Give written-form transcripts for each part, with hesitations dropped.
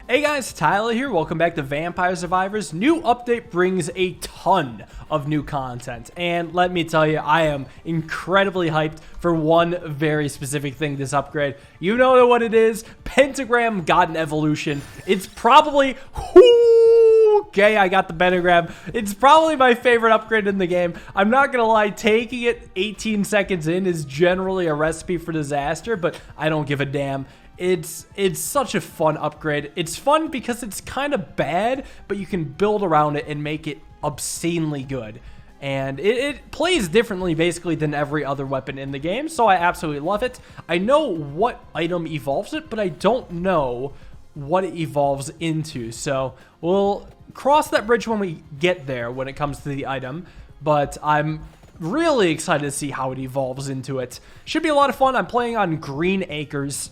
Hey guys, Tyler here. Welcome back to Vampire Survivors. New update brings a ton of new content, and let me tell you, I am incredibly hyped for one very specific thing this upgrade. You know what it is. Pentagram got an evolution. It's probably... Okay, I got the pentagram. It's probably my favorite upgrade in the game. I'm not gonna lie, taking it 18 seconds in is generally a recipe for disaster, but I don't give a damn. It's such a fun upgrade. It's fun because it's kind of bad, but you can build around it and make it obscenely good. And it plays differently basically than every other weapon in the game, so I absolutely love it. I know what item evolves it, but I don't know what it evolves into. So we'll cross that bridge when we get there when it comes to the item, but I'm really excited to see how it evolves into it. Should be a lot of fun. I'm playing on Green Acres.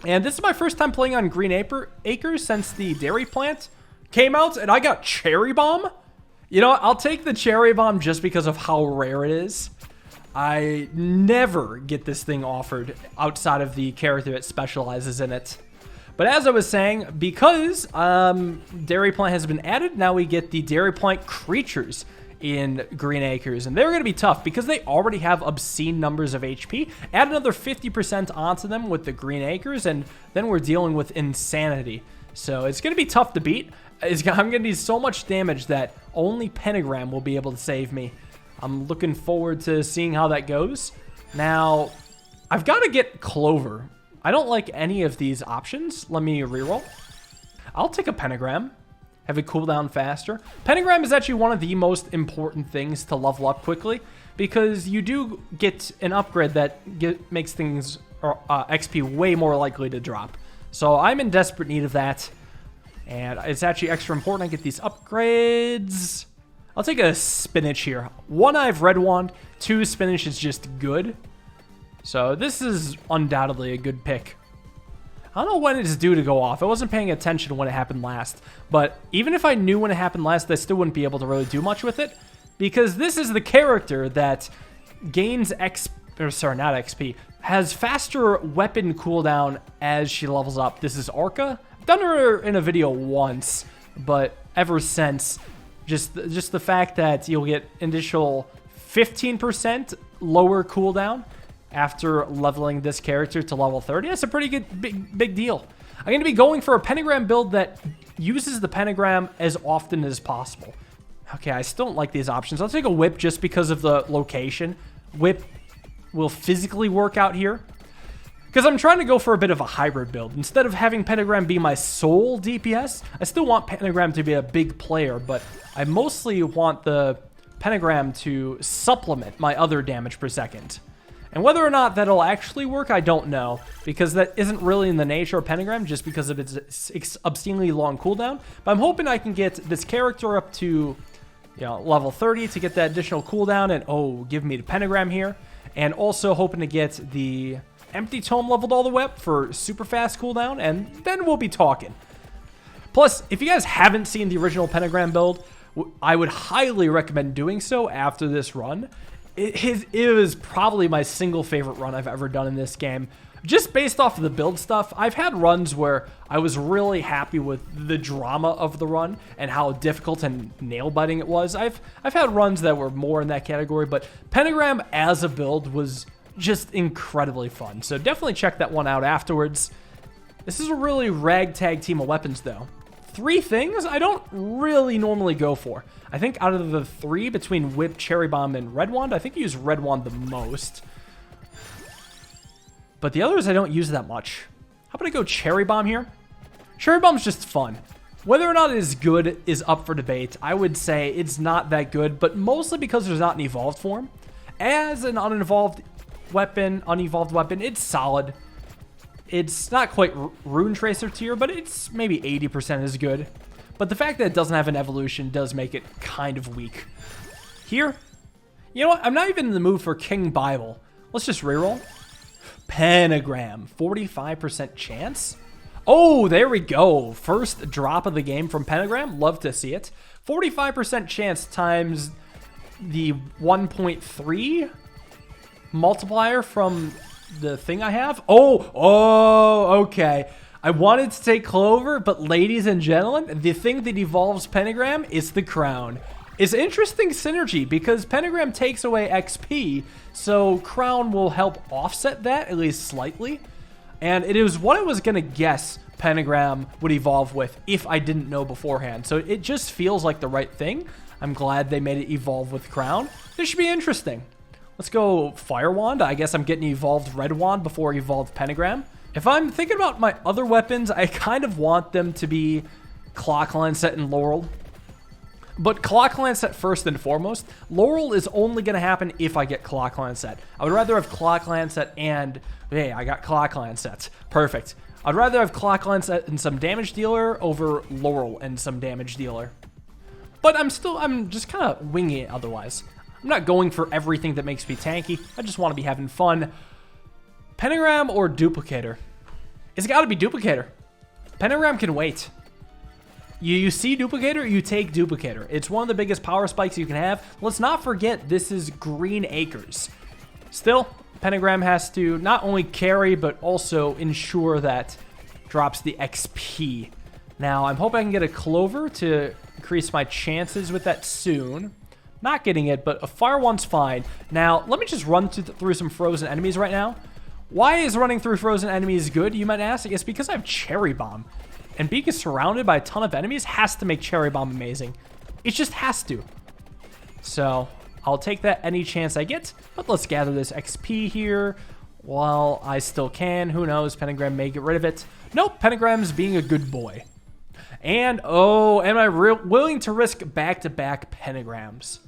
And this is my first time playing on Green Acres since the dairy plant came out, and I got Cherry Bomb. You know what? I'll take the Cherry Bomb just because of how rare it is. I never get this thing offered outside of the character that specializes in it. But as I was saying, because dairy plant has been added, now we get the dairy plant creatures in Green Acres, and they're going to be tough because they already have obscene numbers of HP. Add another 50% onto them with the Green Acres, and then we're dealing with insanity. So it's going to be tough to beat. I'm going to need so much damage that only Pentagram will be able to save me. I'm looking forward to seeing how that goes. Now, I've got to get Clover. I don't like any of these options. Let me reroll. I'll take a Pentagram. Have it cool down faster. Pentagram is actually one of the most important things to level up quickly because you do get an upgrade that makes things XP way more likely to drop. So I'm in desperate need of that, and it's actually extra important I get these upgrades. I'll take a Spinach here. 1, I have Red Wand. 2, Spinach is just good. So this is undoubtedly a good pick. I don't know when it's due to go off. I wasn't paying attention when it happened last. But even if I knew when it happened last, I still wouldn't be able to really do much with it. Because this is the character that gains XP, has faster weapon cooldown as she levels up. This is Orca. I've done her in a video once, but ever since, just the fact that you'll get initial 15% lower cooldown after leveling this character to level 30. That's a pretty good big deal. I'm going to be going for a pentagram build that uses the pentagram as often as possible. Okay, I still don't like these options. I'll take a whip just because of the location. Whip will physically work out here because I'm trying to go for a bit of a hybrid build. Instead of having pentagram be my sole DPS, I still want pentagram to be a big player, but I mostly want the pentagram to supplement my other damage per second. And whether or not that'll actually work, I don't know, because that isn't really in the nature of Pentagram just because of its obscenely long cooldown. But I'm hoping I can get this character up to, you know, level 30 to get that additional cooldown and, give me the Pentagram here. And also hoping to get the Empty Tome leveled all the way up for super fast cooldown, and then we'll be talking. Plus, if you guys haven't seen the original Pentagram build, I would highly recommend doing so after this run. It was probably my single favorite run I've ever done in this game. Just based off of the build stuff, I've had runs where I was really happy with the drama of the run and how difficult and nail-biting it was. I've had runs that were more in that category, but Pentagram as a build was just incredibly fun. So definitely check that one out afterwards. This is a really ragtag team of weapons, though. 3 things I don't really normally go for. I think out of the 3 between Whip, Cherry Bomb, and Red Wand, I think I use Red Wand the most. But the others I don't use that much. How about I go Cherry Bomb here? Cherry Bomb's just fun. Whether or not it is good is up for debate. I would say it's not that good, but mostly because there's not an evolved form. As an unevolved weapon, it's solid. It's not quite Rune Tracer tier, but it's maybe 80% as good. But the fact that it doesn't have an evolution does make it kind of weak. Here, you know what? I'm not even in the mood for King Bible. Let's just reroll. Pentagram, 45% chance. Oh, there we go. First drop of the game from Pentagram. Love to see it. 45% chance times the 1.3 multiplier from the thing I have. Oh, okay. I wanted to take Clover, but ladies and gentlemen, the thing that evolves Pentagram is the Crown. It's interesting synergy because Pentagram takes away XP, so Crown will help offset that, at least slightly. And it is what I was going to guess Pentagram would evolve with if I didn't know beforehand. So it just feels like the right thing. I'm glad they made it evolve with Crown. This should be interesting. Let's go Fire Wand. I guess I'm getting evolved Red Wand before evolved Pentagram. If I'm thinking about my other weapons, I kind of want them to be Clock Lancet and Laurel. But Clock Lancet first and foremost. Laurel is only going to happen if I get Clock Lancet. I would rather have Clock Lancet and... Hey, I got Clock Lancet. Perfect. I'd rather have Clock Lancet and some damage dealer over Laurel and some damage dealer. But I'm just kind of winging it otherwise. I'm not going for everything that makes me tanky. I just want to be having fun. Pentagram or Duplicator? It's got to be Duplicator. Pentagram can wait. You see Duplicator, you take Duplicator. It's one of the biggest power spikes you can have. Let's not forget this is Green Acres. Still, Pentagram has to not only carry, but also ensure that drops the XP. Now, I'm hoping I can get a Clover to increase my chances with that soon. Not getting it, but a Fire Wand's fine. Now, let me just run through some frozen enemies right now. Why is running through frozen enemies good, you might ask? It's because I have Cherry Bomb. And being surrounded by a ton of enemies has to make Cherry Bomb amazing. It just has to. So, I'll take that any chance I get. But let's gather this XP here while I still can. Who knows? Pentagram may get rid of it. Nope, Pentagram's being a good boy. And, oh, am I willing to risk back-to-back Pentagrams?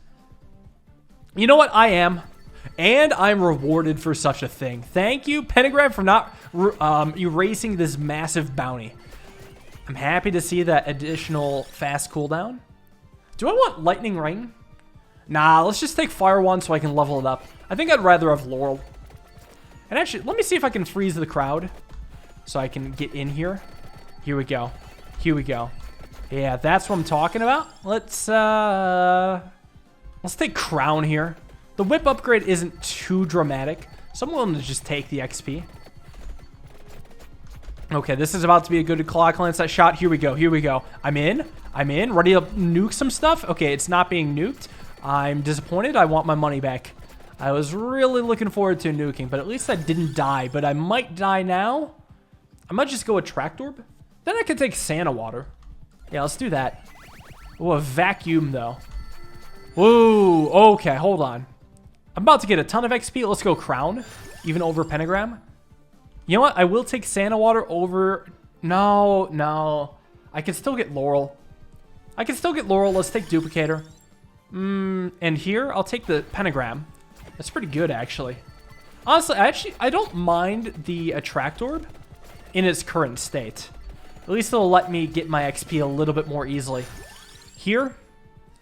You know what? I am. And I'm rewarded for such a thing. Thank you, Pentagram, for not erasing this massive bounty. I'm happy to see that additional fast cooldown. Do I want Lightning Ring? Nah, let's just take Fire Wand so I can level it up. I think I'd rather have Laurel. And actually, let me see if I can freeze the crowd so I can get in here. Here we go. Here we go. Yeah, that's what I'm talking about. Let's take Crown here. The whip upgrade isn't too dramatic, so I'm willing to just take the XP. Okay, this is about to be a good Clock Lancet shot. Here we go. Here we go. I'm in. I'm in. Ready to nuke some stuff? Okay, it's not being nuked. I'm disappointed. I want my money back. I was really looking forward to nuking, but at least I didn't die. But I might die now. I might just go with Tract Orb. Then I could take Santa Water. Yeah, let's do that. Oh, a Vacuum, though. Whoa. Okay, hold on. I'm about to get a ton of XP. Let's go Crown, even over Pentagram. You know what? I will take Santa Water over... No, no. I can still get Laurel. I can still get Laurel. Let's take Duplicator. And here, I'll take the Pentagram. That's pretty good, actually. Honestly, I don't mind the Tract Orb in its current state. At least it'll let me get my XP a little bit more easily. Here...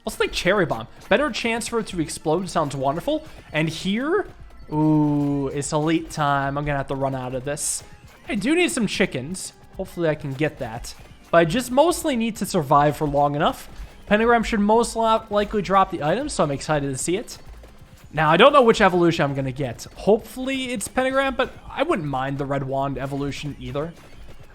Let's take Cherry Bomb. Better chance for it to explode sounds wonderful. And here, ooh, it's elite time. I'm going to have to run out of this. I do need some chickens. Hopefully I can get that. But I just mostly need to survive for long enough. Pentagram should most likely drop the item, so I'm excited to see it. Now, I don't know which evolution I'm going to get. Hopefully it's Pentagram, but I wouldn't mind the Red Wand evolution either.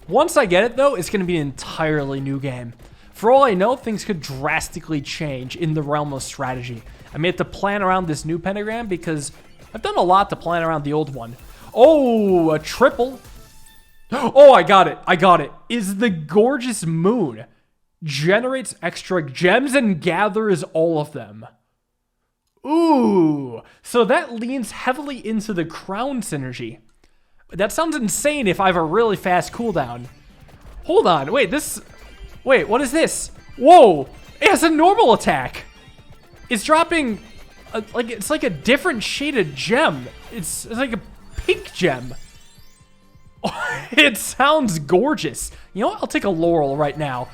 Once I get it, though, it's going to be an entirely new game. For all I know, things could drastically change in the realm of strategy. I may have to plan around this new Pentagram because I've done a lot to plan around the old one. Oh, a triple. Oh, I got it. I got it. Is the Gorgeous Moon. Generates extra gems and gathers all of them. Ooh. So that leans heavily into the Crown synergy. That sounds insane if I have a really fast cooldown. Hold on. Wait, this... Wait, what is this? Whoa! It has a normal attack! It's dropping... it's like a different shaded gem. It's like a pink gem. It sounds gorgeous. You know what? I'll take a Laurel right now.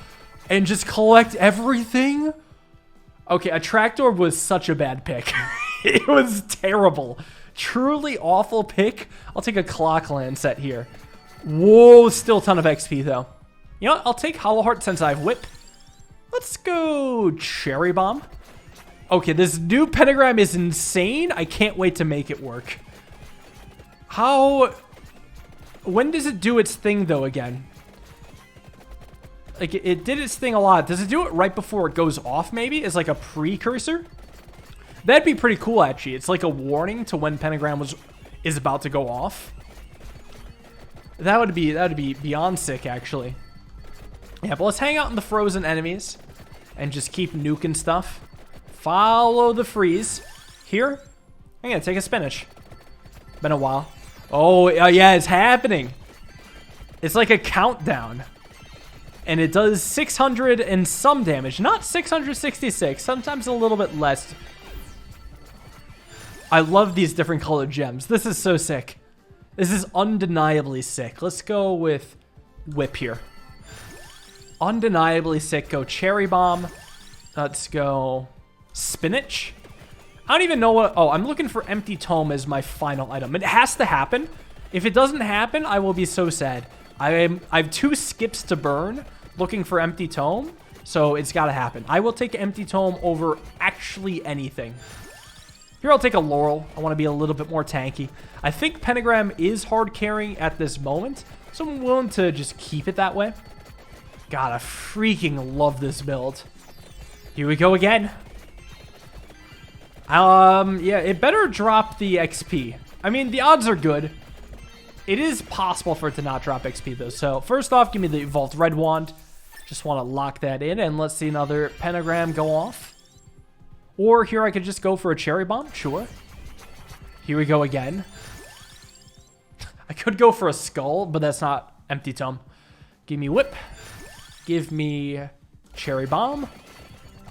And just collect everything? Okay, a Tract Orb was such a bad pick. It was terrible. Truly awful pick. I'll take a Clock Lancet here. Whoa, still a ton of XP though. You know what? I'll take Hollow Heart since I have Whip. Let's go Cherry Bomb. Okay, this new Pentagram is insane. I can't wait to make it work. How... When does it do its thing, though, again? Like, it did its thing a lot. Does it do it right before it goes off, maybe? As like a precursor? That'd be pretty cool, actually. It's like a warning to when Pentagram is about to go off. That would be beyond sick, actually. Yeah, but let's hang out in the frozen enemies and just keep nuking stuff. Follow the freeze. Here, I'm gonna take a spinach. Been a while. Oh, yeah, it's happening. It's like a countdown. And it does 600 and some damage. Not 666. Sometimes a little bit less. I love these different colored gems. This is so sick. This is undeniably sick. Let's go with Whip here. Undeniably sick. Go Cherry Bomb. Let's go Spinach. I don't even know what... Oh, I'm looking for Empty Tome as my final item. It has to happen. If it doesn't happen, I will be so sad. I have 2 skips to burn looking for Empty Tome, so it's got to happen. I will take Empty Tome over actually anything. Here, I'll take a Laurel. I want to be a little bit more tanky. I think Pentagram is hard carrying at this moment, so I'm willing to just keep it that way. God, I freaking love this build. Here we go again. Yeah, it better drop the XP. I mean, the odds are good. It is possible for it to not drop XP, though. So, first off, give me the Vault Red Wand. Just want to lock that in, and let's see another Pentagram go off. Or here I could just go for a Cherry Bomb. Sure. Here we go again. I could go for a Skull, but that's not Empty Tome. Give me Whip. Give me Cherry Bomb.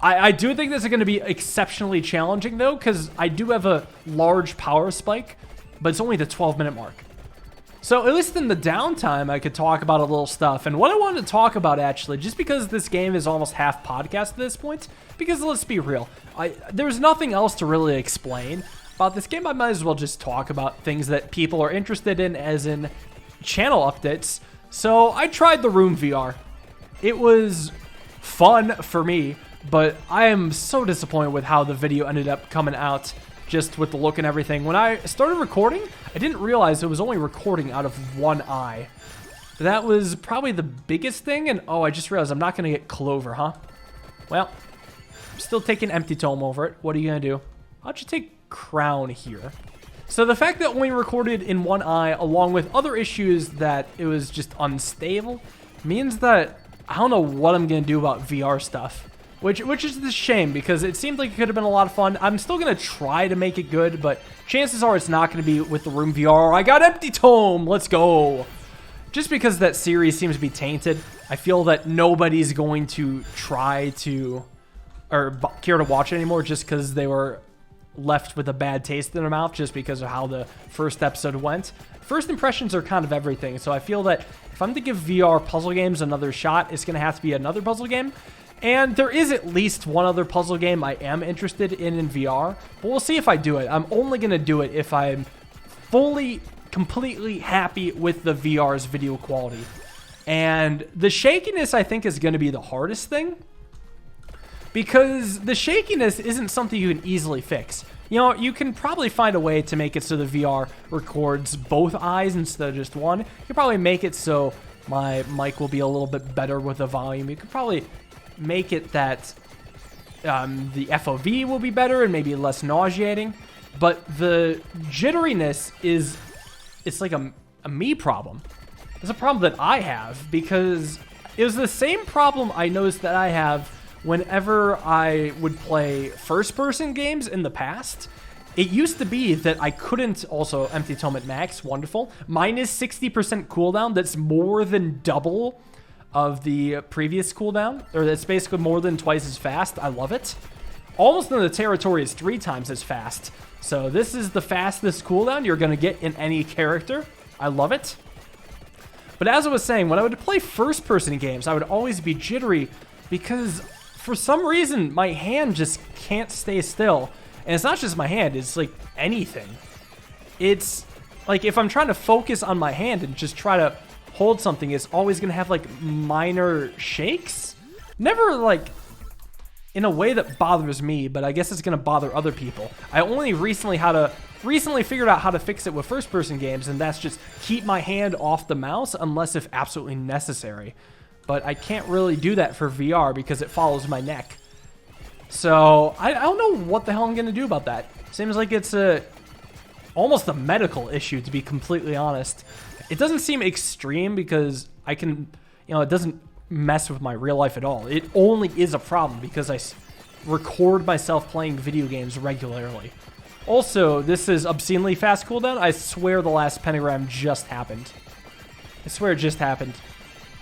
I do think this is going to be exceptionally challenging, though, because I do have a large power spike, but it's only the 12-minute mark. So at least in the downtime, I could talk about a little stuff. And what I wanted to talk about, actually, just because this game is almost half podcast at this point, because let's be real, there's nothing else to really explain about this game. I might as well just talk about things that people are interested in, as in channel updates. So I tried the Room VR. It was fun for me, but I am so disappointed with how the video ended up coming out, just with the look and everything. When I started recording, I didn't realize it was only recording out of one eye. That was probably the biggest thing, and oh, I just realized I'm not going to get Clover, huh? Well, I'm still taking Empty Tome over it. What are you going to do? How'd you take Crown here? So the fact that only recorded in one eye, along with other issues that it was just unstable, means that I don't know what I'm going to do about VR stuff. Which is a shame, because it seemed like it could have been a lot of fun. I'm still going to try to make it good, but chances are it's not going to be with the Room VR. I got Empty Tome! Let's go! Just because that series seems to be tainted, I feel that nobody's going to try to, or care to watch it anymore, just because they were left with a bad taste in their mouth, just because of how the first episode went. First impressions are kind of everything, so I feel that if I'm to give VR puzzle games another shot, it's going to have to be another puzzle game. And there is at least one other puzzle game I am interested in VR, but we'll see if I do it. I'm only going to do it if I'm fully, completely happy with the VR's video quality. And the shakiness, I think, is going to be the hardest thing, because the shakiness isn't something you can easily fix. You know, you can probably find a way to make it so the VR records both eyes instead of just one. You can probably make it so my mic will be a little bit better with the volume. You could probably make it that the FOV will be better and maybe less nauseating, but the jitteriness it's like a me problem. It's a problem that I have, because it was the same problem I noticed that I have whenever I would play first-person games in the past. It used to be that I couldn't, also Empty Tome at max, wonderful, minus 60% cooldown. That's more than double of the previous cooldown, or that's basically more than twice as fast. I love it. Almost in the territory is 3 times as fast. So this is the fastest cooldown you're going to get in any character. I love it. But as I was saying, when I would play first-person games, I would always be jittery, because for some reason my hand just can't stay still. And it's not just my hand, it's like anything. It's like if I'm trying to focus on my hand and just try to hold something, it's always going to have like minor shakes. Never like in a way that bothers me, but I guess it's going to bother other people. I only recently figured out how to fix it with first-person games, and that's just keep my hand off the mouse unless if absolutely necessary. but I can't really do that for VR because it follows my neck. So I don't know what the hell I'm going to do about that. Seems like it's almost a medical issue, to be completely honest. It doesn't seem extreme because I can, it doesn't mess with my real life at all. It only is a problem because I record myself playing video games regularly. Also, this is obscenely fast cooldown. I swear the last pentagram just happened. I swear it just happened.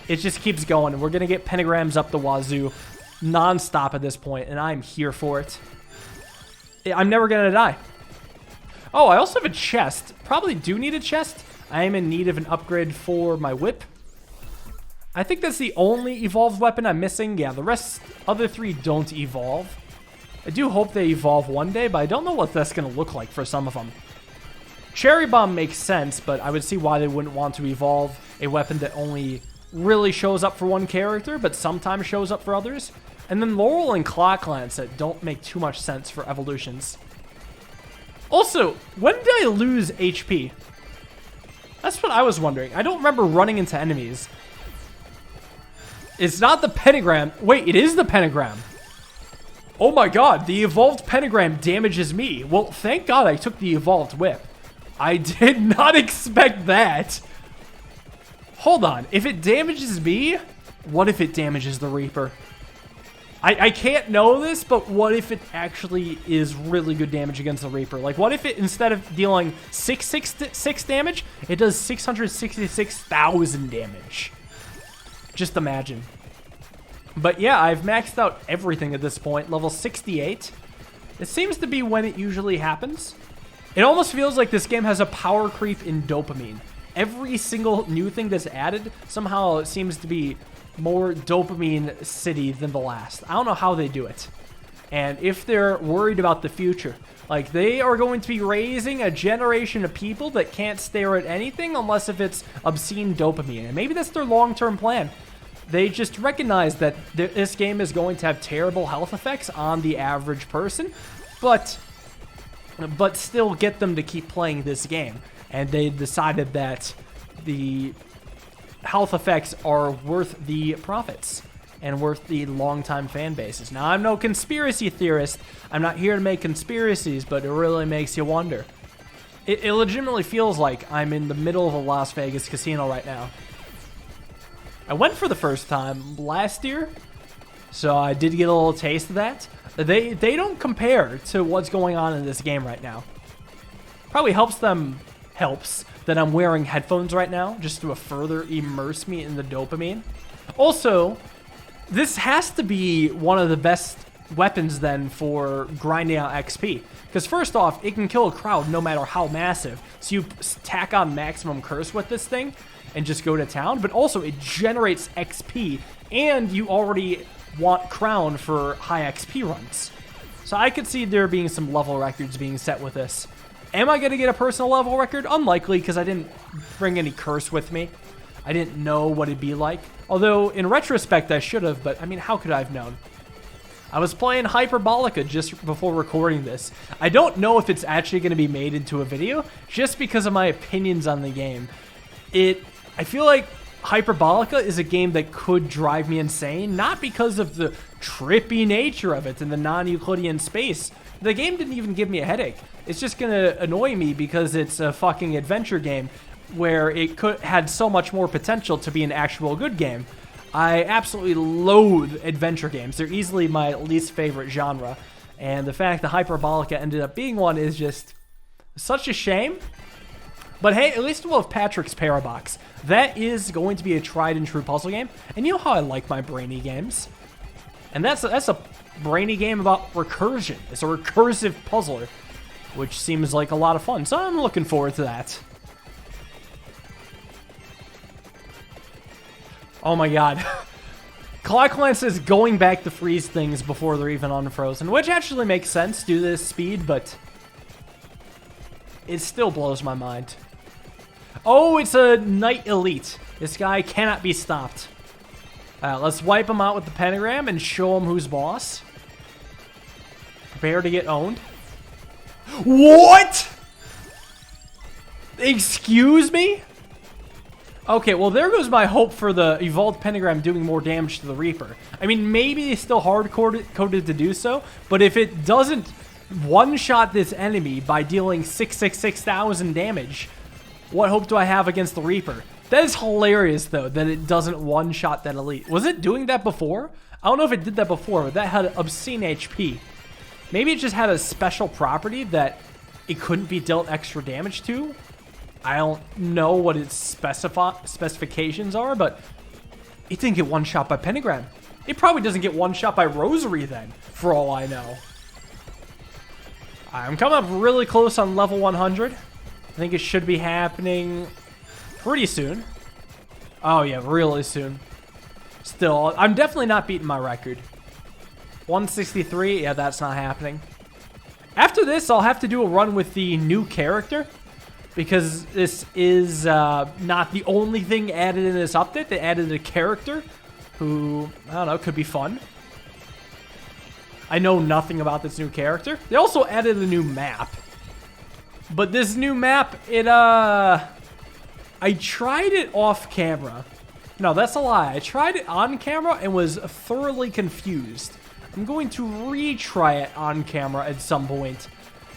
It just keeps going. We're going to get pentagrams up the wazoo non-stop at this point, and I'm here for it. I'm never going to die. Oh, I also have a chest. Probably do need a chest. I am in need of an upgrade for my whip. I think that's the only evolved weapon I'm missing. Yeah, the other three don't evolve. I do hope they evolve one day, but I don't know what that's going to look like for some of them. Cherry Bomb makes sense, but I would see why they wouldn't want to evolve a weapon that only really shows up for one character, but sometimes shows up for others. And then Laurel and Clock Lance that don't make too much sense for evolutions. Also, when did I lose HP? That's what I was wondering. I don't remember running into enemies. It's not the pentagram. Wait, it is the pentagram. Oh my god, the evolved pentagram damages me. Well, thank god I took the evolved whip. I did not expect that. Hold on. If it damages me, what if it damages the Reaper? I can't know this, but what if it actually is really good damage against the Reaper? Like, what if it, instead of dealing 666 damage, it does 666,000 damage? Just imagine. But yeah, I've maxed out everything at this point. Level 68. It seems to be when it usually happens. It almost feels like this game has a power creep in dopamine. Every single new thing that's added somehow it seems to be more dopamine city than the last. I don't know how they do it. And if they're worried about the future, like they are going to be raising a generation of people that can't stare at anything unless if it's obscene dopamine. And maybe that's their long-term plan. They just recognize that this game is going to have terrible health effects on the average person, but still get them to keep playing this game. And they decided that the health effects are worth the profits and worth the long-time fan bases. Now, I'm no conspiracy theorist. I'm not here to make conspiracies, but it really makes you wonder. It legitimately feels like I'm in the middle of a Las Vegas casino right now. I went for the first time last year, so I did get a little taste of that. They don't compare to what's going on in this game right now. Probably helps that I'm wearing headphones right now just to further immerse me in the dopamine. Also, this has to be one of the best weapons then for grinding out XP. Because first off, it can kill a crowd no matter how massive. So you tack on maximum curse with this thing and just go to town. But also it generates XP and you already want crown for high XP runs. So I could see there being some level records being set with this. Am I going to get a personal level record? Unlikely, because I didn't bring any curse with me. I didn't know what it'd be like. Although, in retrospect, I should have, but I mean, how could I have known? I was playing Hyperbolica just before recording this. I don't know if it's actually going to be made into a video, just because of my opinions on the game. I feel like Hyperbolica is a game that could drive me insane, not because of the trippy nature of it and the non-Euclidean space. The game didn't even give me a headache. It's just going to annoy me because it's a fucking adventure game where it had so much more potential to be an actual good game. I absolutely loathe adventure games. They're easily my least favorite genre. And the fact that Hyperbolica ended up being one is just such a shame. But hey, at least we'll have Patrick's Parabox. That is going to be a tried and true puzzle game. And you know how I like my brainy games. And that's a brainy game about recursion. It's a recursive puzzler, which seems like a lot of fun. So I'm looking forward to that. Oh my god. Clock Lance is going back to freeze things before they're even unfrozen, which actually makes sense due to this speed, but it still blows my mind. Oh, it's a Knight Elite. This guy cannot be stopped. Let's wipe him out with the pentagram and show him who's boss. Prepare to get owned. What? Excuse me? Okay, well, there goes my hope for the Evolved Pentagram doing more damage to the Reaper. I mean, maybe it's still hard-coded to do so, but if it doesn't one-shot this enemy by dealing 666,000 damage, what hope do I have against the Reaper? That is hilarious, though, that it doesn't one-shot that elite. Was it doing that before? I don't know if it did that before, but that had obscene HP. Maybe it just had a special property that it couldn't be dealt extra damage to. I don't know what its specifications are, but it didn't get one-shot by Pentagram. It probably doesn't get one-shot by Rosary, then, for all I know. I'm coming up really close on level 100. I think it should be happening pretty soon. Oh, yeah, really soon. Still, I'm definitely not beating my record. 163, yeah, that's not happening. After this, I'll have to do a run with the new character, because this is not the only thing added in this update. They added a character who, I don't know, could be fun. I know nothing about this new character. They also added a new map. But this new map, I tried it off camera. No, that's a lie. I tried it on camera and was thoroughly confused. I'm going to retry it on camera at some point.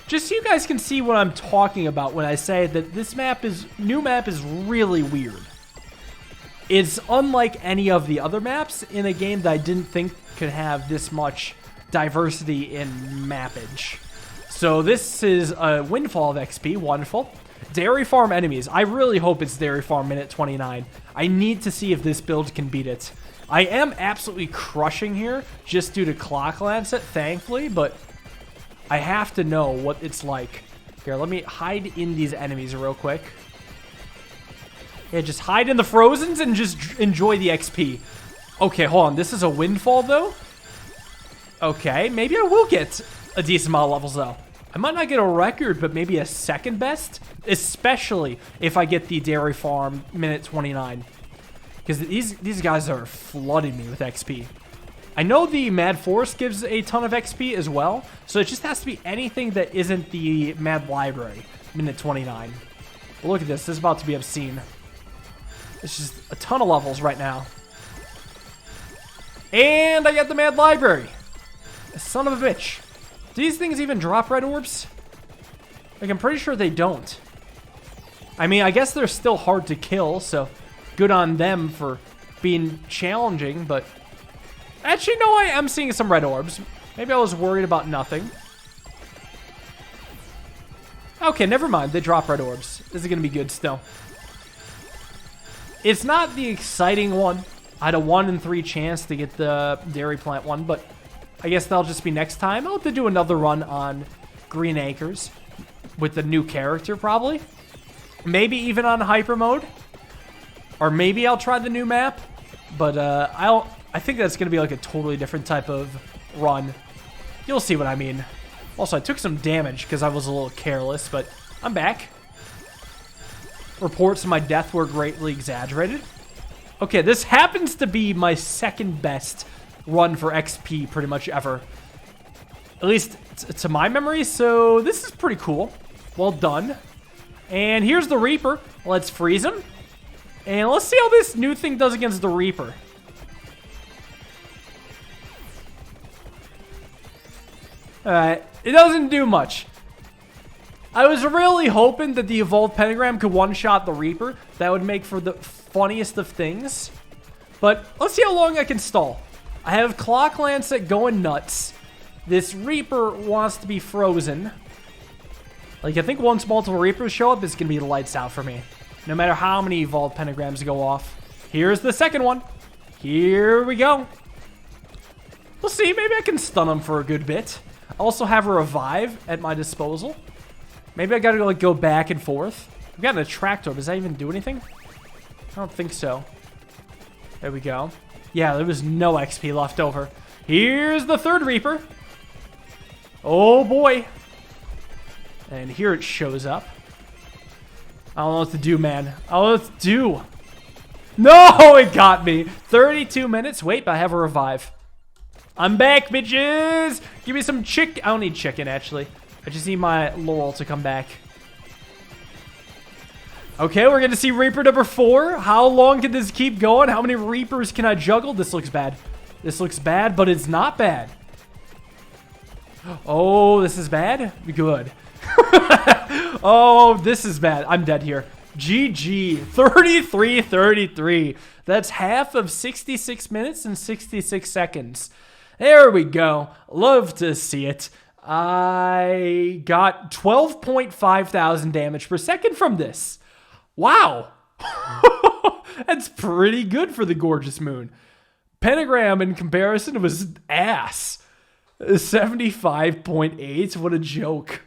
Just so you guys can see what I'm talking about when I say that this new map is really weird. It's unlike any of the other maps in a game that I didn't think could have this much diversity in mappage. So this is a windfall of XP, wonderful. Dairy Farm enemies. I really hope it's Dairy Farm minute 29. I need to see if this build can beat it. I am absolutely crushing here just due to Clock Lancet, thankfully, but I have to know what it's like. Here, let me hide in these enemies real quick. Yeah, just hide in the Frozens and just enjoy the XP. Okay, hold on. This is a windfall, though? Okay, maybe I will get a decent amount of levels, though. I might not get a record, but maybe a second best, especially if I get the Dairy Farm minute 29. Because these guys are flooding me with XP. I know the Mad Forest gives a ton of XP as well, so it just has to be anything that isn't the Mad Library, minute 29. But look at this. This is about to be obscene. It's just a ton of levels right now. And I got the Mad Library. Son of a bitch. Do these things even drop red orbs? Like, I'm pretty sure they don't. I mean, I guess they're still hard to kill, so good on them for being challenging, but actually, no, I am seeing some red orbs. Maybe I was worried about nothing. Okay, never mind. They drop red orbs. This is going to be good still. It's not the exciting one. I had a 1 in 3 chance to get the Dairy Plant one, but I guess that'll just be next time. I'll have to do another run on Green Acres with the new character, probably. Maybe even on Hyper Mode. Or maybe I'll try the new map. But I think that's going to be like a totally different type of run. You'll see what I mean. Also, I took some damage because I was a little careless, but I'm back. Reports of my death were greatly exaggerated. Okay, this happens to be my second best run for XP pretty much ever. At least to my memory, so this is pretty cool. Well done. And here's the Reaper. Let's freeze him. And let's see how this new thing does against the Reaper. Alright, it doesn't do much. I was really hoping that the Evolved Pentagram could one-shot the Reaper. That would make for the funniest of things. But let's see how long I can stall. I have Clock Lancet going nuts. This Reaper wants to be frozen. Like, I think once multiple Reapers show up, it's going to be the lights out for me. No matter how many Evolved Pentagrams go off. Here's the second one. Here we go. We'll see. Maybe I can stun him for a good bit. I also have a revive at my disposal. Maybe I gotta like go back and forth. I've got an attractor. Does that even do anything? I don't think so. There we go. Yeah, there was no XP left over. Here's the third Reaper. Oh boy. And here it shows up. I don't know what to do, man. I don't know what to do. No, it got me. 32 minutes. Wait, but I have a revive. I'm back, bitches. Give me some chicken. I don't need chicken, actually. I just need my Laurel to come back. Okay, we're going to see Reaper number 4. How long can this keep going? How many Reapers can I juggle? This looks bad. This looks bad, but it's not bad. Oh, this is bad? Good. Oh, this is bad. I'm dead here. GG. 33-33. That's half of 66 minutes and 66 seconds. There we go. Love to see it. I got 12.5 thousand damage per second from this. Wow. That's pretty good for the Gorgeous Moon. Pentagram in comparison was ass. 75.8. What a joke.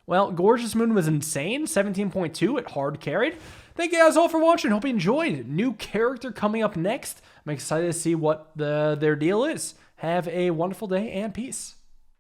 Well, Gorgeous Moon was insane. 17.2 it hard carried. Thank you guys all for watching. Hope you enjoyed. New character coming up next. I'm excited to see what their deal is. Have a wonderful day and peace.